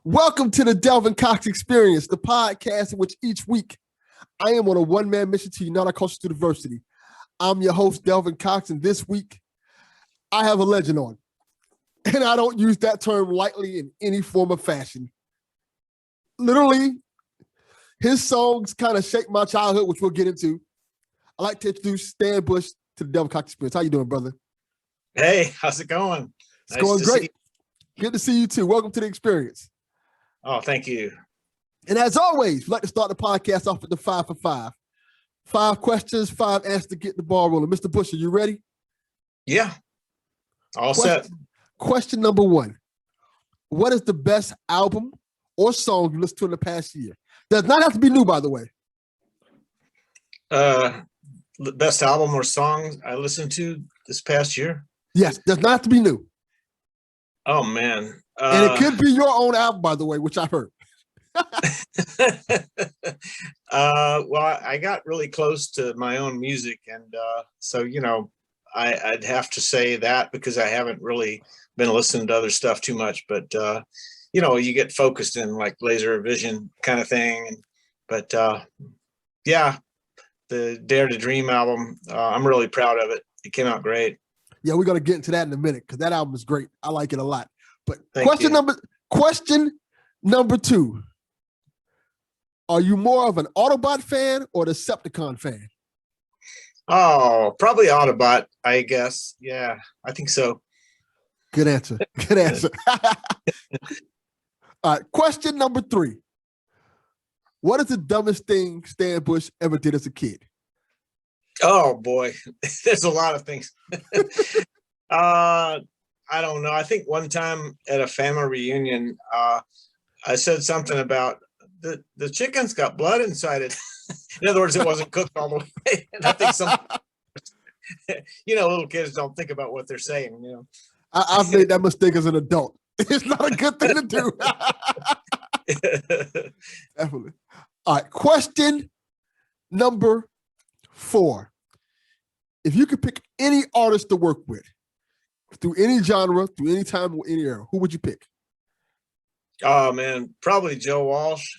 Welcome to the Delvin Cox Experience, the podcast in which each week I am on a one-man mission to unite our culture through diversity. I'm your host, Delvin Cox, and this week I have a legend on. And I don't use that term lightly in any form of fashion. Literally, his songs kind of shaped my childhood, which we'll get into. I'd like to introduce Stan Bush to the Delvin Cox Experience. How you doing, brother? Hey, how's it going? It's going great. Good to see you too. Welcome to the experience. Oh, thank you. And as always, we'd like to start the podcast off with the 5 for 5. 5 questions, 5 answers to get the ball rolling. Mr. Bush, are you ready? Yeah. All set. Question number 1. What is the best album or song you listened to in the past year? Does not have to be new, by the way. The best album or song I listened to this past year? Yes, does not have to be new. Oh, man. And it could be your own album, by the way, which I've heard. Well, I got really close to my own music. And so, I'd have to say that because I haven't really been listening to other stuff too much. But, you get focused in like laser vision kind of thing. But yeah, the Dare to Dream album, I'm really proud of it. It came out great. Yeah, we're going to get into that in a minute because that album is great. I like it a lot. But question number 2. Are you more of an Autobot fan or the Decepticon fan? Oh, probably Autobot, I guess. Yeah, I think so. Good answer. Good answer. All right, question number 3. What is the dumbest thing Stan Bush ever did as a kid? Oh boy, there's a lot of things. I don't know. I think one time at a family reunion, I said something about the chicken's got blood inside it. In other words, it wasn't cooked all the way. And I think little kids don't think about what they're saying. I've made that mistake as an adult. It's not a good thing to do. Definitely. All right. Question number 4. If you could pick any artist to work with through any genre, through any time or any era, who would you pick? Oh man, probably Joe Walsh.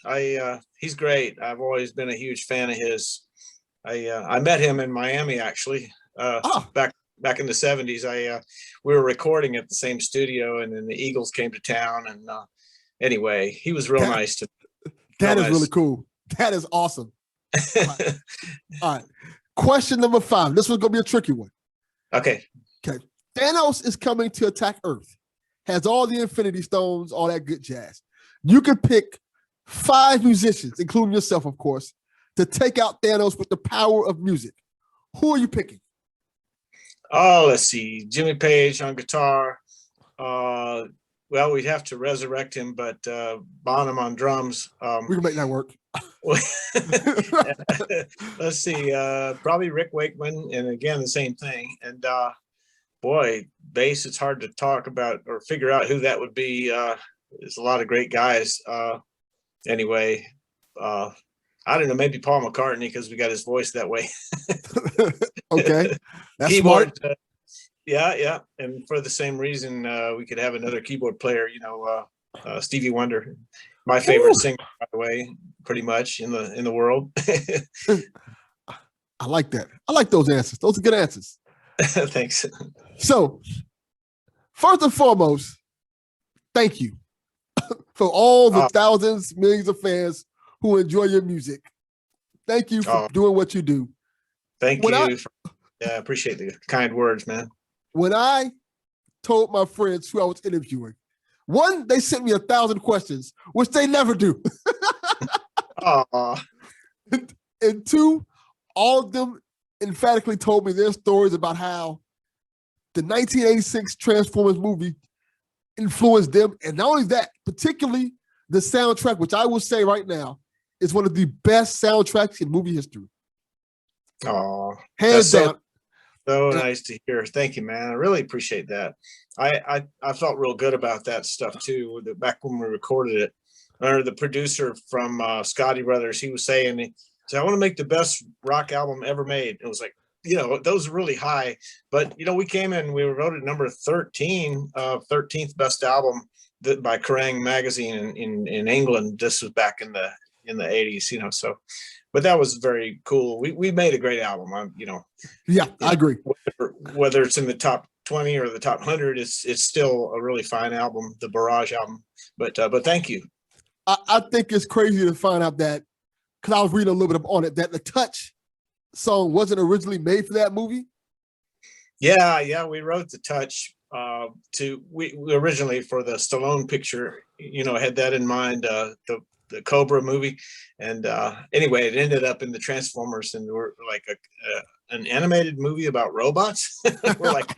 He's great. I've always been a huge fan of his. I met him in Miami actually. Back in the 70s. We were recording at the same studio, and then the Eagles came to town. And anyway, he was real nice to. That is really cool. That is awesome. All right. Question number 5. This one's gonna be a tricky one. Okay. Thanos is coming to attack Earth. Has all the Infinity Stones, all that good jazz. You could pick 5 musicians, including yourself, of course, to take out Thanos with the power of music. Who are you picking? Oh, let's see. Jimmy Page on guitar. Well, we'd have to resurrect him, but Bonham on drums. We can make that work. Let's see. Probably Rick Wakeman, and again the same thing. And boy, bass. It's hard to talk about or figure out who that would be. There's a lot of great guys. Anyway, I don't know. Maybe Paul McCartney because we got his voice that way. Okay, that's keyboard. smart. Yeah, and for the same reason, we could have another keyboard player. Stevie Wonder, my favorite singer, by the way, pretty much in the world. I like that. I like those answers. Those are good answers. Thanks. So, first and foremost, thank you for all the thousands, millions of fans who enjoy your music. Thank you for doing what you do. Thank you. I appreciate the kind words, man. When I told my friends who I was interviewing, 1, they sent me 1,000 questions, which they never do. And 2, all of them emphatically told me their stories about how the 1986 Transformers movie influenced them. And not only that, particularly the soundtrack, which I will say right now is one of the best soundtracks in movie history. Oh, hands down. So nice to hear. Thank you, man. I really appreciate that. I felt real good about that stuff too. Back when we recorded it, or the producer from Scotty Brothers, he was saying, I want to make the best rock album ever made. It was like, those are really high. But we came in, we were voted number 13, 13th best album by Kerrang magazine in England. This was back in the 80s, so. But that was very cool. We made a great album. Yeah, I agree. Whether it's in the top 20 or the top 100, it's still a really fine album, the Barrage album. But thank you. I think it's crazy to find out that, because I was reading a little bit on it, that the Touch song wasn't originally made for that movie. Yeah, we wrote the Touch we originally for the Stallone picture. Had that in mind. The Cobra movie, and anyway, it ended up in the Transformers, and we're like an animated movie about robots. We're like,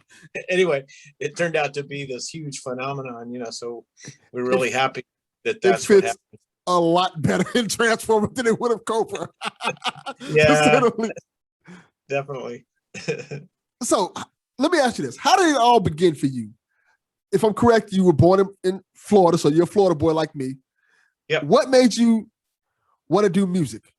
anyway, it turned out to be this huge phenomenon, so we're really happy that's what happened. A lot better in Transformers than it would have Cobra. Yeah, definitely. So let me ask you this: how did it all begin for you? If I'm correct, you were born in Florida, so you're a Florida boy like me. Yeah. What made you want to do music?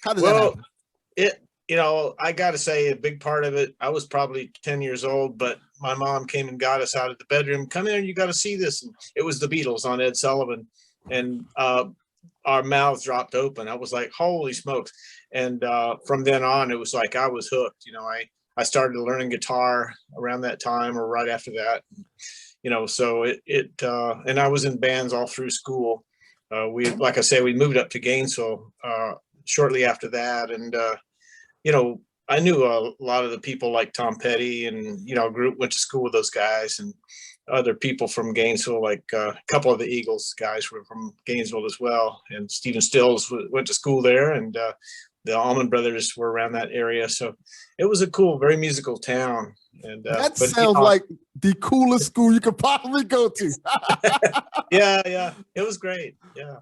How did that happen? I got to say a big part of it, I was probably 10 years old, but my mom came and got us out of the bedroom. Come in, you got to see this. And it was the Beatles on Ed Sullivan. And our mouths dropped open. I was like, holy smokes. And from then on, it was like I was hooked. I started learning guitar around that time or right after that. So and I was in bands all through school. Like I say, we moved up to Gainesville shortly after that. And, I knew a lot of the people like Tom Petty and, went to school with those guys, and other people from Gainesville, like a couple of the Eagles guys were from Gainesville as well. And Stephen Stills went to school there, and the Allman Brothers were around that area. So it was a cool, very musical town. And that sounds like the coolest school you could possibly go to. Yeah, it was great. Yeah,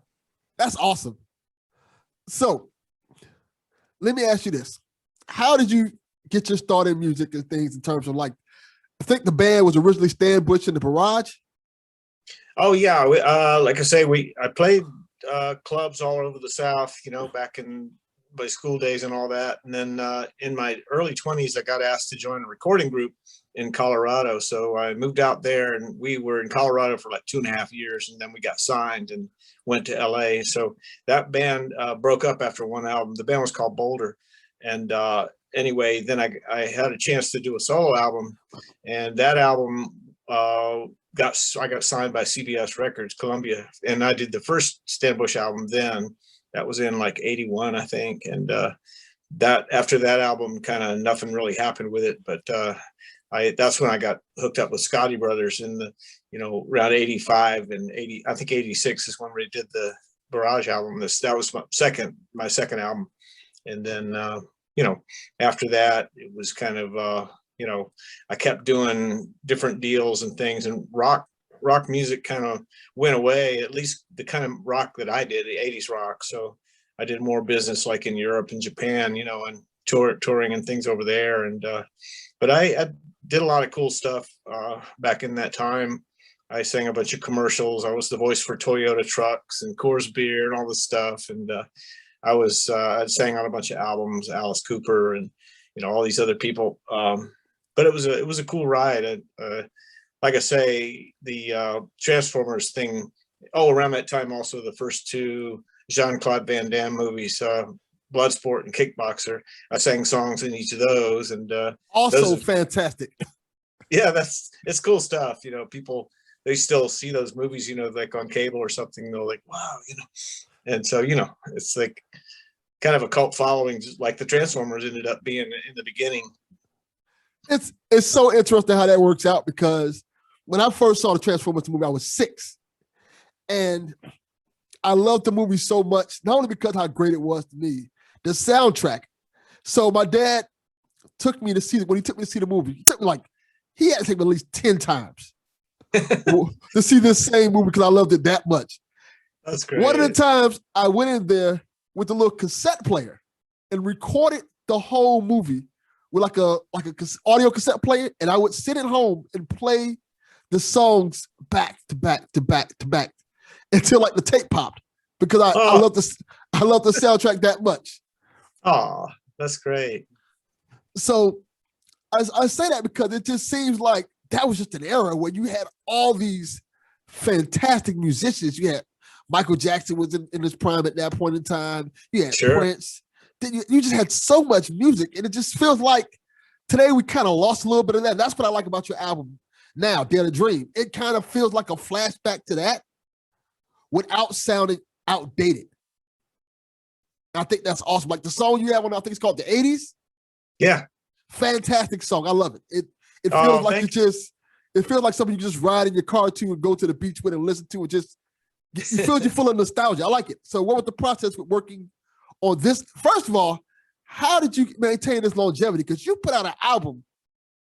that's awesome. So let me ask you this: how did you get your start in music and things in terms of, like, I think the band was originally Stan Bush and the Barrage? Oh yeah, like I say, I played clubs all over the South, back in my school days and all that. And then in my early 20s, I got asked to join a recording group in Colorado. So I moved out there, and we were in Colorado for like 2.5 years. And then we got signed and went to LA. So that band broke up after one album. The band was called Boulder. And anyway, then I had a chance to do a solo album, and that album I got signed by CBS Records, Columbia. And I did the first Stan Bush album then. That was in like 81, I think. And that after that album, kind of nothing really happened with it. But that's when I got hooked up with Scotty Brothers in the, around 85 and 80. I think 86 is when we did the Barrage album. That was my second album. And then, after that, it was kind of, I kept doing different deals and things, and rock music kind of went away, at least the kind of rock that I did, the 80s rock. So I did more business like in Europe and Japan, and touring and things over there. And, but I did a lot of cool stuff back in that time. I sang a bunch of commercials. I was the voice for Toyota trucks and Coors beer and all this stuff. And I sang on a bunch of albums, Alice Cooper and, all these other people. But it was a cool ride. Like I say, the Transformers thing, around that time, also the first two Jean-Claude Van Damme movies, Bloodsport and Kickboxer. I sang songs in each of those, and also fantastic. Yeah, it's cool stuff. People, they still see those movies, like on cable or something. They're like, wow, and so it's like kind of a cult following, just like the Transformers ended up being in the beginning. It's so interesting how that works out, because when I first saw the Transformers movie, I was 6. And I loved the movie so much, not only because how great it was to me, the soundtrack. So my dad took me to see it. When he took me to see the movie, he had to take me at least 10 times to see this same movie, because I loved it that much. That's great. One of the times I went in there with a little cassette player and recorded the whole movie with like a audio cassette player, and I would sit at home and play the songs back to back to back to back until like the tape popped, because I love the soundtrack that much. Oh, that's great. So I say that because it just seems like that was just an era where you had all these fantastic musicians. You had Michael Jackson was in his prime at that point in time. You had Sure. Prince. Then you just had so much music, and it just feels like today we kind of lost a little bit of that. That's what I like about your album now, Dare to Dream. It kind of feels like a flashback to that without sounding outdated. I think that's awesome. Like the song you have on, I think it's called The 80s. Yeah. Fantastic song. I love it. It feels Oh, like thank it feels like something you just ride in your car to and go to the beach with and listen to and just it feels you full of nostalgia. I like it. So what was the process with working on this? First of all, how did you maintain this longevity? Because you put out an album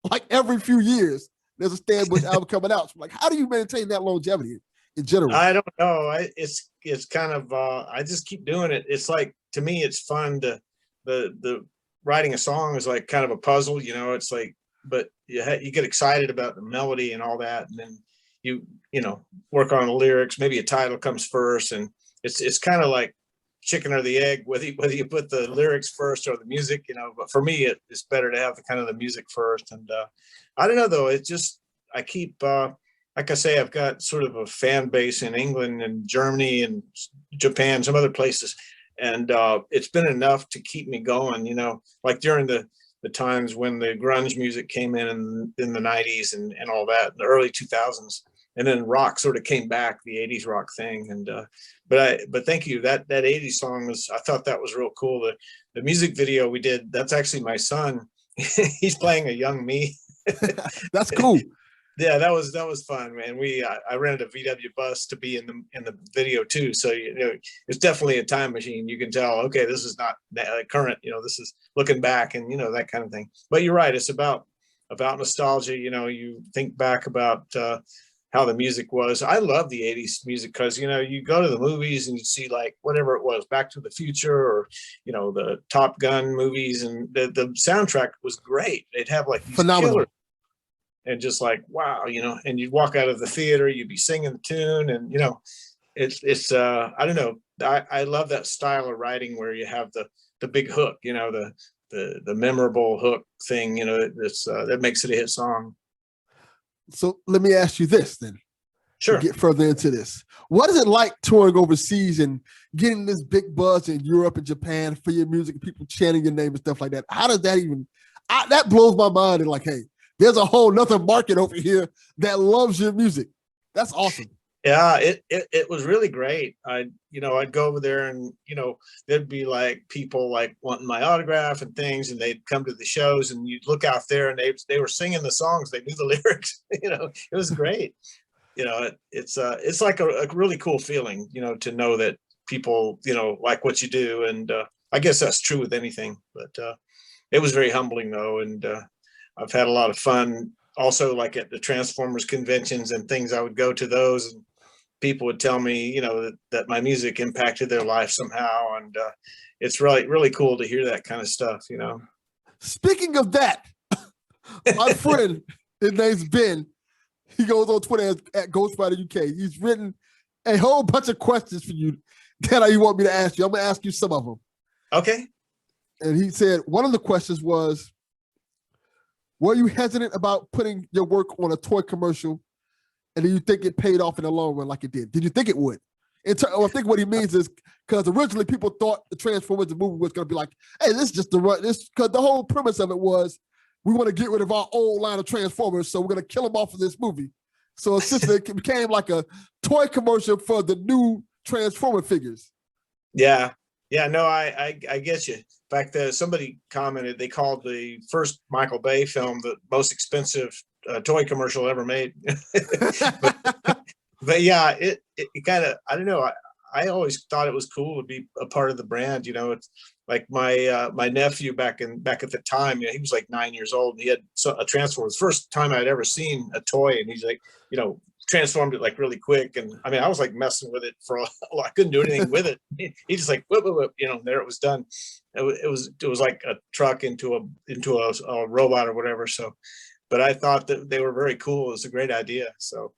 like every few years. There's a Stan Bush album coming out. So like, how do you maintain that longevity in general? I don't know. It's kind of I just keep doing it. It's like, to me, it's fun to the writing a song is like kind of a puzzle, you know. It's like, but you get excited about the melody and all that, and then you know, work on the lyrics. Maybe a title comes first, and it's kind of like chicken or the egg, whether you put the lyrics first or the music, you know. But for me, it's better to have the kind of the music first. And I don't know though. It just, I keep like I say, I've got sort of a fan base in England and Germany and Japan, some other places, and it's been enough to keep me going. You know, like during the times when the grunge music came in the 90s and all that, in the early 2000s, and then rock sort of came back, the 80s rock thing. And but thank you, that 80s song was, I thought that was real cool. The music video we did, that's actually my son. He's playing a young me. That's cool. Yeah, that was fun, man. I rented a VW bus to be in the video too, so you know, it's definitely a time machine. You can tell, okay, this is not current, you know, this is looking back, and you know, that kind of thing. But you're right, it's about nostalgia. You know, you think back about how the music was. I love the 80s music because, you know, you go to the movies and you see like whatever it was, Back to the Future, or, you know, the Top Gun movies, and the soundtrack was great. They'd have like these Phenomenal. killer, and just like, wow, you know, and you'd walk out of the theater, you'd be singing the tune, and you know, it's I don't know, I love that style of writing where you have the big hook, you know, the memorable hook thing, you know, that makes it a hit song. So let me ask you this then, to Sure. get further into this. What is it like touring overseas and getting this big buzz in Europe and Japan for your music, people chanting your name and stuff like that? How does that even, that blows my mind. And like, hey, there's a whole nother market over here that loves your music. That's awesome. Yeah, it was really great. I'd go over there, and you know, there'd be like people like wanting my autograph and things, and they'd come to the shows, and you'd look out there, and they were singing the songs, they knew the lyrics. You know, it was great. You know, it's like a really cool feeling, you know, to know that people, you know, like what you do. And I guess that's true with anything, but it was very humbling though. And I've had a lot of fun also, like at the Transformers conventions and things. I would go to those, and people would tell me, you know, that my music impacted their life somehow. And it's really cool to hear that kind of stuff, you know. Speaking of that, my friend, his name's Ben. He goes on Twitter at Ghostwriter UK. He's written a whole bunch of questions for you that you want me to ask you. I'm going to ask you some of them. Okay. And he said, one of the questions was, were you hesitant about putting your work on a toy commercial, and do you think it paid off in the long run like it did? Did you think it would? I think what he means is, because originally people thought the Transformers the movie was going to be like, hey, this is just because the whole premise of it was, we want to get rid of our old line of Transformers, so we're going to kill them off of this movie. So essentially, it became like a toy commercial for the new Transformer figures. Yeah. No, I get you. In fact, somebody commented they called the first Michael Bay film the most expensive toy commercial ever made. but yeah, it kind of, I don't know. I always thought it was cool to be a part of the brand. You know, it's like my nephew back at the time, you know, he was like 9 years old, and he had a Transformer. The first time I'd ever seen a toy, and he's like, you know, transformed it like really quick. And I mean, I was like messing with it for a while. I couldn't do anything with it. He just like whip, you know, there it was done. It was like a truck into a robot or whatever. So, but I thought that they were very cool. It was a great idea. So,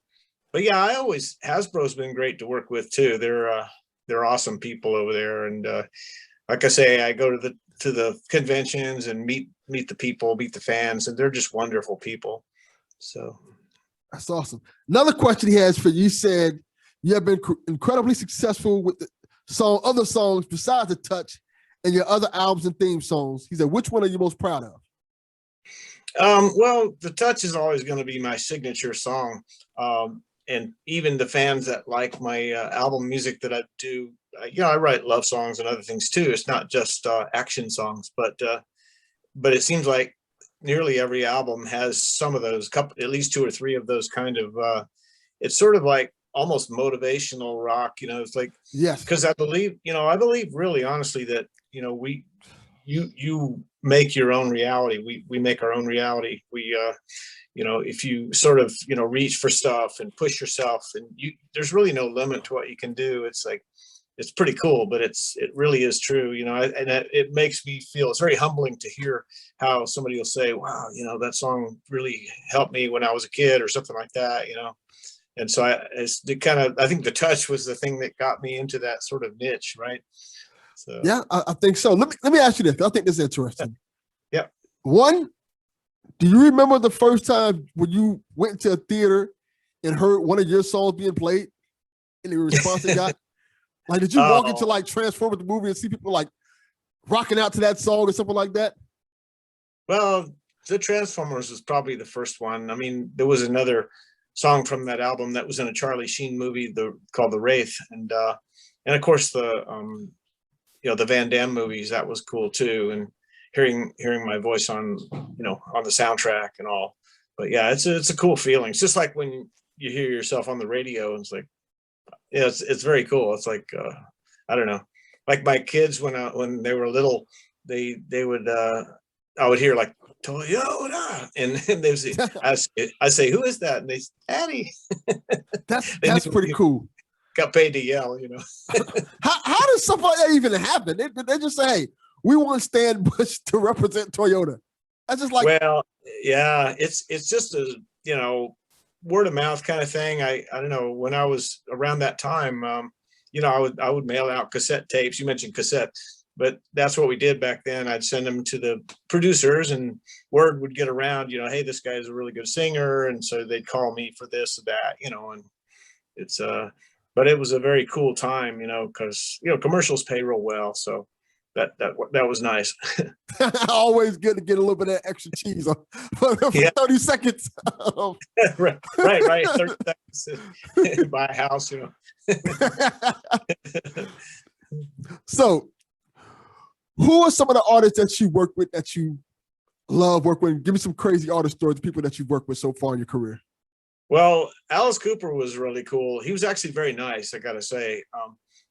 but yeah, Hasbro's been great to work with too. They're awesome people over there. And like I say, I go to the conventions and meet meet the people, meet the fans, and they're just wonderful people. So that's awesome. Another question he has for you, you said you have been incredibly successful with the other songs besides The Touch and your other albums and theme songs. He said, which one are you most proud of? Well, The Touch is always going to be my signature song. And even the fans that like my album music that I do, I write love songs and other things too. It's not just action songs, but it seems like nearly every album has some of those, at least 2 or 3 of those kind of. It's sort of like almost motivational rock. It's like, yes, because I believe really honestly that you make your own reality. We make our own reality. If you sort of reach for stuff and push yourself, and there's really no limit to what you can do. It's like, it's pretty cool, but it really is true, and it makes me feel, it's very humbling to hear how somebody will say, wow, that song really helped me when I was a kid or something like that. And so I think The Touch was the thing that got me into that sort of niche, right? So yeah, I think so. Let me ask you this. I think this is interesting. Yeah. One, do you remember the first time when you went to a theater and heard one of your songs being played and the response you got? Like, did you walk into like Transformers the movie and see people like rocking out to that song or something like that? Well, the Transformers was probably the first one. I mean, there was another song from that album that was in a Charlie Sheen movie called The Wraith, and of course the Van Damme movies, that was cool too, and hearing my voice on on the soundtrack and all. But yeah, it's a cool feeling. It's just like when you hear yourself on the radio, and it's like, yeah, it's very cool. It's like I don't know, like my kids when they were little, they would I would hear like Toyota, and they would say, I say, who is that? And they say, Daddy. That's pretty cool. Got paid to yell, How does something like that even happen? They just say, hey, we want Stan Bush to represent Toyota. That's just like, well, yeah, it's just a word of mouth kind of thing. I don't know, when I was around that time, I would mail out cassette tapes. You mentioned cassette, but that's what we did back then. I'd send them to the producers, and word would get around, hey, this guy is a really good singer, and so they'd call me for this or that, and it's but it was a very cool time, because commercials pay real well, so that was nice. Always good to get a little bit of extra cheese for 30 seconds. right 30 seconds buy a house. So who are some of the artists that you work with that you love working with? Give me some crazy artist stories, people that you've worked with so far in your career. Well, Alice Cooper was really cool. He was actually very nice, I gotta say.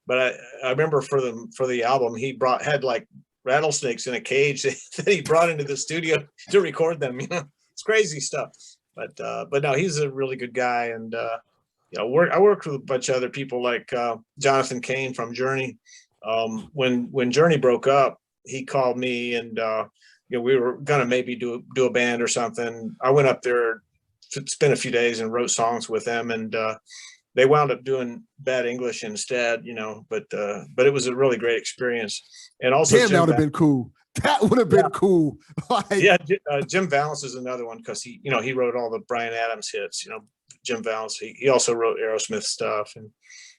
But I remember for the album, he had like rattlesnakes in a cage that he brought into the studio to record them. It's crazy stuff. But no, he's a really good guy. And I worked with a bunch of other people like Jonathan Cain from Journey. When Journey broke up, he called me, and we were gonna maybe do a band or something. I went up there, spent a few days, and wrote songs with them, and they wound up doing Bad English instead, but it was a really great experience. And also, damn, that would have been cool. That would have been cool. Jim Valance is another one, because he wrote all the Bryan Adams hits. Jim Valance. He also wrote Aerosmith stuff,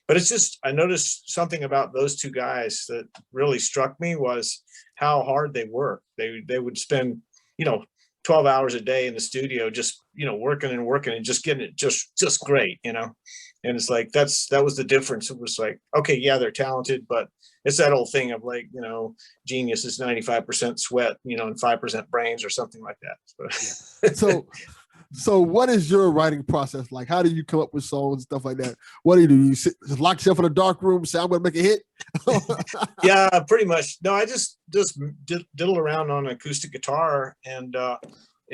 but it's just, I noticed something about those two guys that really struck me was how hard they work. They would spend 12 hours a day in the studio, just working and just getting it just great, and it's like that was the difference. It was like, okay, yeah, they're talented, but it's that old thing of like, genius is 95% sweat, and 5% brains or something like that. So what is your writing process like? How do you come up with songs and stuff like that? What do? You sit, just lock yourself in a dark room, say, I'm going to make a hit? Yeah, pretty much. No, I just diddle around on an acoustic guitar and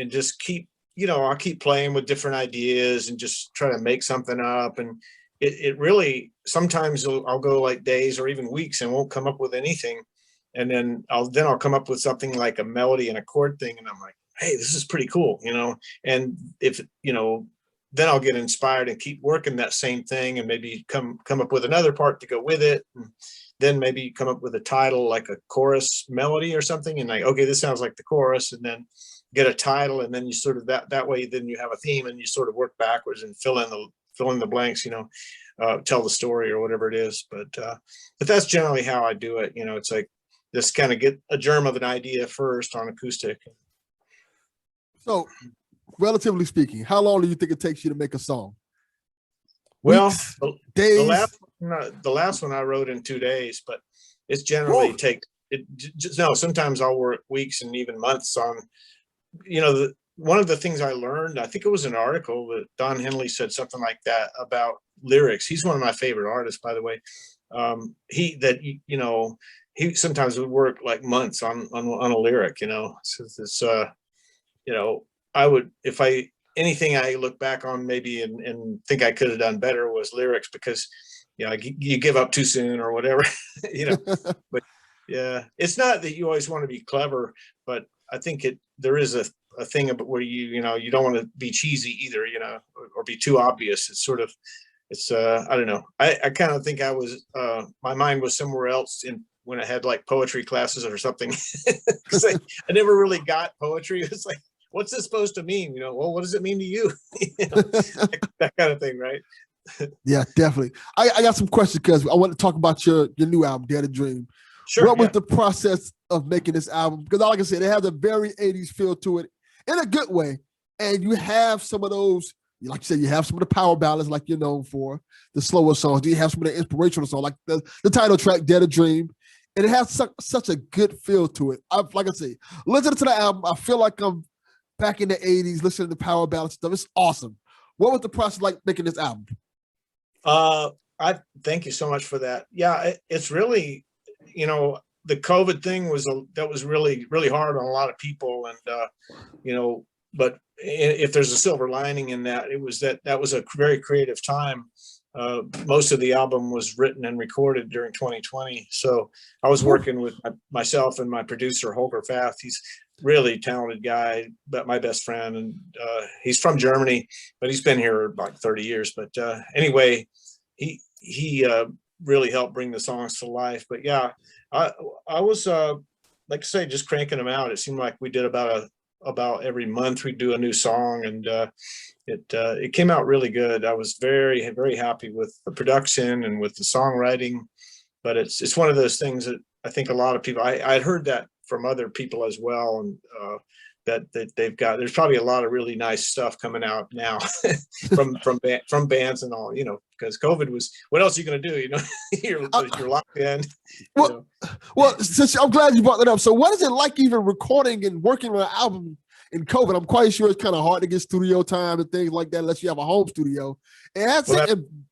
just keep, I'll keep playing with different ideas and just try to make something up. And it really, sometimes I'll go like days or even weeks and won't come up with anything. And then I'll come up with something like a melody and a chord thing. And I'm like, hey, this is pretty cool, and if, then I'll get inspired and keep working that same thing and maybe come up with another part to go with it. And then maybe come up with a title like a chorus melody or something, and like, okay, this sounds like the chorus, and then get a title, and then you sort of that way, then you have a theme, and you sort of work backwards and fill in the blanks, tell the story or whatever it is. But that's generally how I do it. It's like just kind of get a germ of an idea first on acoustic. So, relatively speaking, how long do you think it takes you to make a song? Well, Weeks, days? the last one I wrote in 2 days, but it's generally sometimes I'll work weeks and even months on, one of the things I learned, I think it was an article that Don Henley said something like that about lyrics. He's one of my favorite artists, by the way. He sometimes would work like months on a lyric, so it's, I would, anything I look back on maybe and think I could have done better was lyrics, because you give up too soon or whatever. But yeah, it's not that you always want to be clever, but I think there is a thing about where you don't want to be cheesy either, or be too obvious. It's sort of, I don't know, I kind of think I was my mind was somewhere else when I had like poetry classes or something, because I never really got poetry. It's like, what's this supposed to mean? Well, what does it mean to you? That kind of thing, right? Yeah, definitely. I got some questions because I want to talk about your new album, Dare to Dream. Sure. What was the process of making this album? Because like I said, it has a very 80s feel to it in a good way. And you have some of those, like you said, you have some of the power ballads like you're known for, the slower songs. Do you have some of the inspirational songs, like the title track, Dare to Dream? And it has such a good feel to it. Like I say, listening to the album, I feel like I'm back in the 80s, listening to power ballad stuff. It's awesome. What was the process like making this album? I thank you so much for that. Yeah, it's really, the COVID thing was really, really hard on a lot of people. And, but if there's a silver lining in that, it was that was a very creative time. Most of the album was written and recorded during 2020. So I was working with myself and my producer, Holger Fath. He's really talented guy, but my best friend, and he's from Germany, but he's been here about 30 years. But anyway, he really helped bring the songs to life. But yeah, I was like I say, just cranking them out. It seemed like we did about every month we'd do a new song, and it came out really good. I was very, very happy with the production and with the songwriting. But it's one of those things that I think a lot of people, I'd heard that from other people as well, and that there's probably a lot of really nice stuff coming out now from bands and all, because COVID was, what else are you going to do? You're locked in. Well, since I'm glad you brought that up. So what is it like even recording and working on an album in COVID? I'm quite sure it's kind of hard to get studio time and things like that unless you have a home studio. And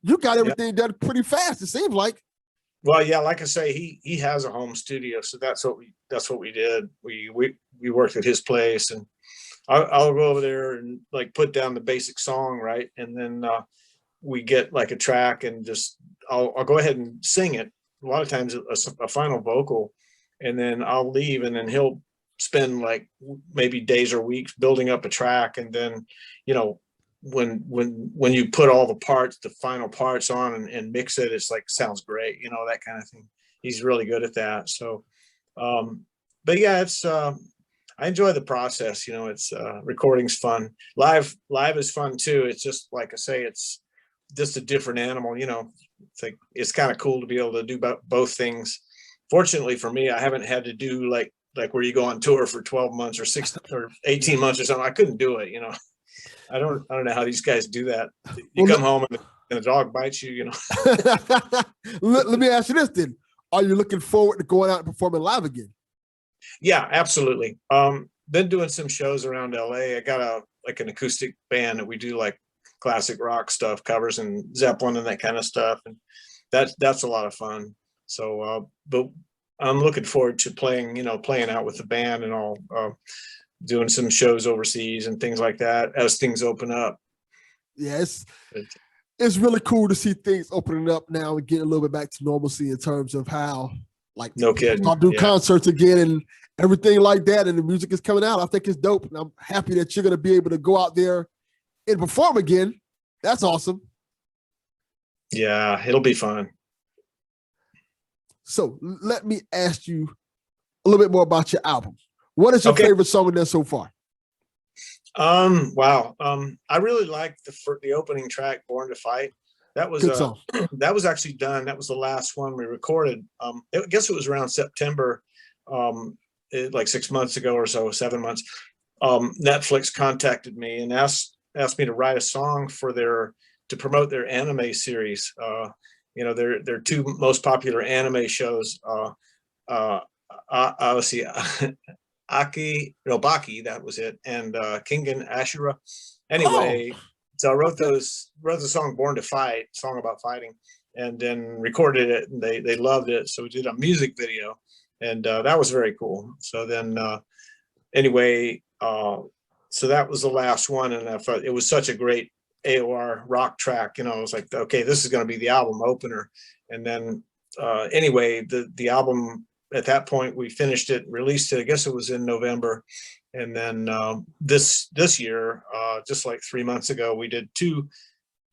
you got everything done pretty fast, it seems like. Well, yeah, like I say, he has a home studio, so that's what we did. We worked at his place, and I'll go over there and like put down the basic song, right, and then we get like a track, and just I'll go ahead and sing it. A lot of times a final vocal, and then I'll leave, and then he'll spend like maybe days or weeks building up a track, and then when you put all the final parts on and mix it, it's like sounds great, that kind of thing. He's really good at that. So but yeah, it's I enjoy the process. It's recording's fun. Live is fun too. It's just like I say, it's just a different animal. It's like it's kind of cool to be able to do both things. Fortunately for me, I haven't had to do like where you go on tour for 12 months or 6 or 18 months or something. I couldn't do it. I don't know how these guys do that. You come home and the dog bites you, Let me ask you this then. Are you looking forward to going out and performing live again? Yeah, absolutely. Been doing some shows around LA. I got an acoustic band that we do like classic rock stuff, covers and Zeppelin and that kind of stuff. And that's a lot of fun. So, but I'm looking forward to playing out with the band and all, doing some shows overseas and things like that as things open up. Yes. It's really cool to see things opening up now and getting a little bit back to normalcy in terms of how, like, no kidding, I'll do concerts again and everything like that, and the music is coming out. I think it's dope, and I'm happy that you're going to be able to go out there and perform again. That's awesome. Yeah, it'll be fun. So let me ask you a little bit more about your album. What is your favorite song in there so far? Wow. I really like the opening track, "Born to Fight." That was Good song. That was actually done. That was the last one we recorded. I guess it was around September, like 6 months ago or so, 7 months. Netflix contacted me and asked me to write a song to promote their anime series. Their two most popular anime shows. Obviously, Baki, that was it, and Kingen Ashura. Anyway, so I wrote the song "Born to Fight," song about fighting, and then recorded it, and they loved it. So we did a music video, and that was very cool. So then, anyway, so that was the last one, and I thought it was such a great AOR rock track. I was like, okay, this is going to be the album opener. And then, anyway, the album, at that point, we finished it, released it. I guess it was in November. And then this year, just like 3 months ago, we did two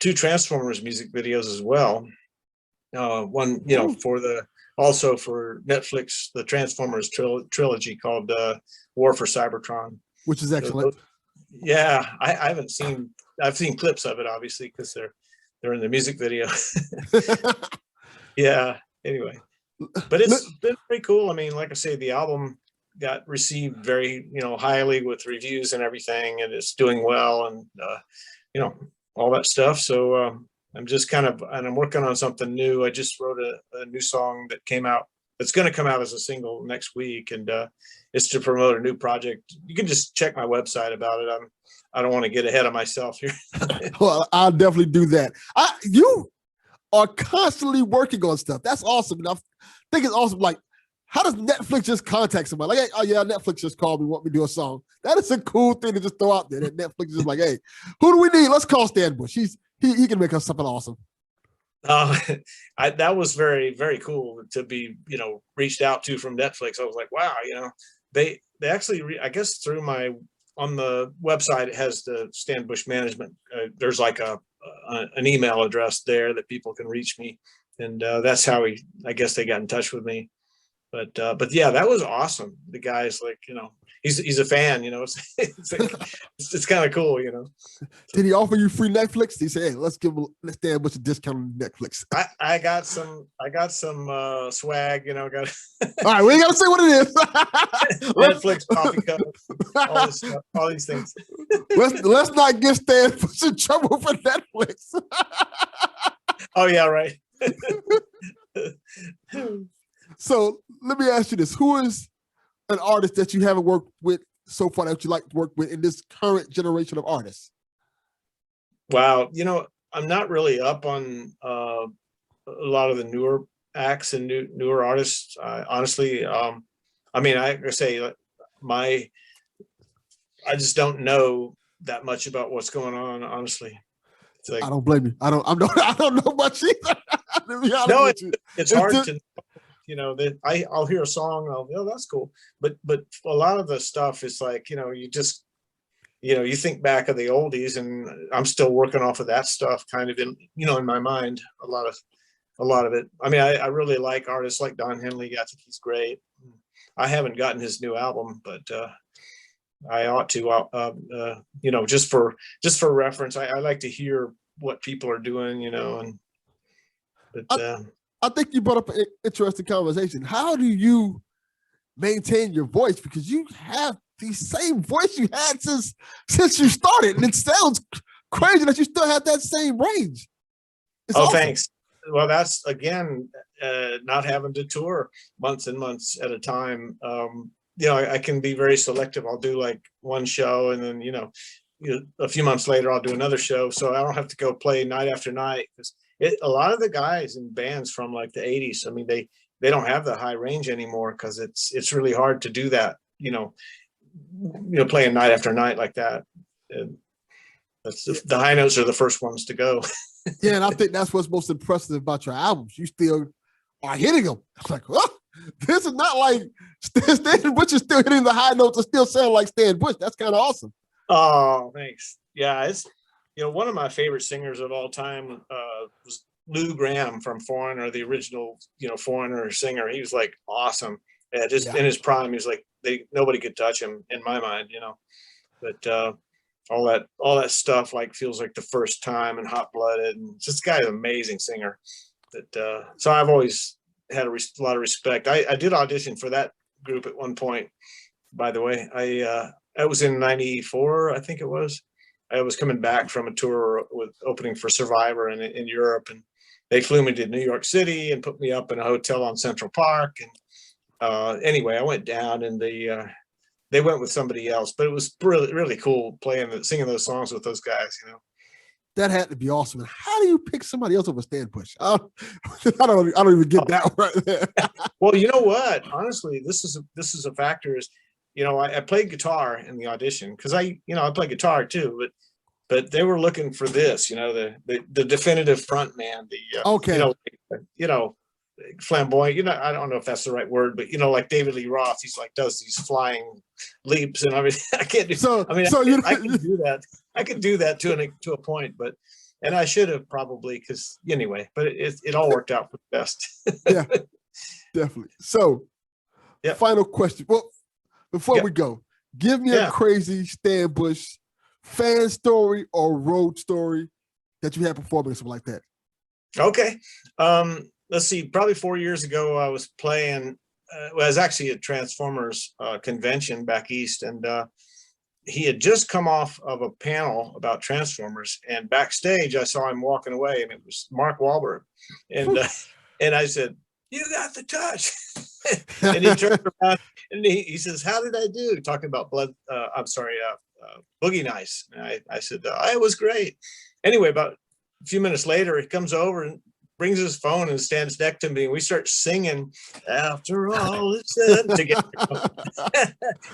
Transformers music videos as well. One, also for Netflix, the Transformers trilogy called War for Cybertron, which is excellent. Yeah, I've seen clips of it, obviously, because they're in the music video. Yeah. Anyway, but it's been pretty cool. I mean, like I say, the album got received very, highly with reviews and everything, and it's doing well, and all that stuff. So I'm just I'm working on something new. I just wrote a new song that came out. It's going to come out as a single next week, and it's to promote a new project. You can just check my website about it. I don't want to get ahead of myself here. Well, I'll definitely do that. You are constantly working on stuff. That's awesome. And I think it's awesome. Like, how does Netflix just contact somebody? Like, hey, oh yeah, Netflix just called me, want me to do a song. That is a cool thing to just throw out there. That Netflix is just like, hey, who do we need? Let's call Stan Bush. He can make us something awesome. That was very, very cool to be, reached out to from Netflix. I was like, wow, they actually, I guess through on the website, it has the Stan Bush Management. There's like an email address there that people can reach me. And that's how I guess they got in touch with me. But yeah, that was awesome. The guy's like, he's a fan, it's kind of cool, Did he offer you free Netflix? He said, hey, let's Stan Bush a discount on Netflix. I got some swag, got all right, we ain't gotta say what it is. Netflix coffee cup, all this stuff, all these things. let's not get Stan Bush in trouble for Netflix. Oh yeah, right. So let me ask you this. Who is an artist that you haven't worked with so far that you like to work with in this current generation of artists? Wow. I'm not really up on a lot of the newer acts and newer artists. Honestly, I say I just don't know that much about what's going on, honestly. It's like, I don't blame you. I don't know much either. No, it's hard to that I'll hear a song, that's cool. But a lot of the stuff is like, you just, you think back of the oldies, and I'm still working off of that stuff kind of in my mind, a lot of it. I mean, I really like artists like Don Henley. I think he's great. I haven't gotten his new album, but I ought to, just for reference. I like to hear what people are doing, I think you brought up an interesting conversation. How do you maintain your voice? Because you have the same voice you had since you started, and it sounds crazy that you still have that same range. It's awesome. Thanks. Well, that's again not having to tour months and months at a time. I can be very selective. I'll do like one show, and then a few months later I'll do another show, so I don't have to go play night after night. Because a lot of the guys in bands from like the 80s, I mean, they don't have the high range anymore, because it's really hard to do that, playing night after night like that. And that's the high notes are the first ones to go. Yeah, and I think that's what's most impressive about your albums. You still are hitting them. I'm like, this is not like Stan Bush is still hitting the high notes and still sound like Stan Bush. That's kind of awesome. Oh, thanks. Yeah, it's one of my favorite singers of all time Lou Gramm from Foreigner, the original, Foreigner singer. He was like awesome. Yeah, just in his prime, he was like nobody could touch him in my mind. But all that stuff like feels like the first time and Hot Blooded, and this guy's an amazing singer. That so I've always had a lot of respect. I did audition for that group at one point. By the way, I was in '94, I think it was. I was coming back from a tour with opening for Survivor in Europe, and they flew me to New York City and put me up in a hotel on Central Park. And anyway, I went down, and they went with somebody else, but it was really, really cool singing those songs with those guys. That had to be awesome. How do you pick somebody else over Stan Bush? I don't even get that right there. Well, you know what? Honestly, this is a factor. Is I played guitar in the audition because I play guitar too, but they were looking for this, the definitive front man, okay, flamboyant. I don't know if that's the right word, but like David Lee Roth, he's like does these flying leaps and everything. I can't do. So I can do that. I could do that to a point, and I should have probably because anyway. But it all worked out for the best. Yeah, definitely. So, final question. Well, before we go, give me a crazy Stan Bush fan story or road story that you had performing, something like that. Okay. Let's see. Probably 4 years ago, I was playing. It was actually a Transformers convention back east, and he had just come off of a panel about Transformers. And backstage, I saw him walking away, and it was Mark Wahlberg. And I said, "You got the touch." And he turned around and he says, "How did I do?" Talking about Boogie Nights. And I said, "It was great." Anyway, about a few minutes later, he comes over and brings his phone and stands next to me, and we start singing "After All Is Said" together.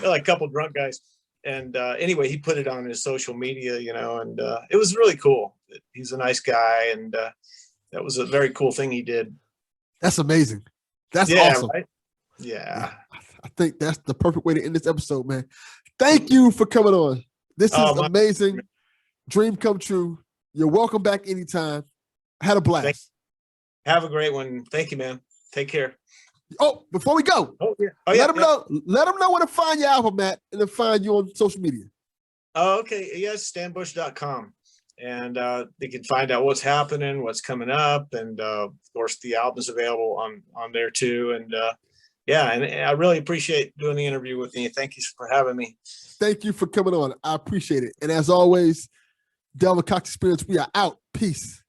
Like a couple drunk guys. And anyway, he put it on his social media, and it was really cool. He's a nice guy, and that was a very cool thing he did. That's amazing. That's awesome. Right? Yeah. I think that's the perfect way to end this episode, man. Thank you for coming on. This is amazing. Dream come true. You're welcome back anytime. I had a blast. Thanks. Have a great one. Thank you, man. Take care. Oh, before we go, let them know where to find your album at and to find you on social media. Oh, okay. Yes, stanbush.com. And they can find out what's happening, what's coming up. And of course, the album's available on there too. And and I really appreciate doing the interview with you. Thank you for having me. Thank you for coming on. I appreciate it. And as always, Delvin Cox Experience, we are out. Peace.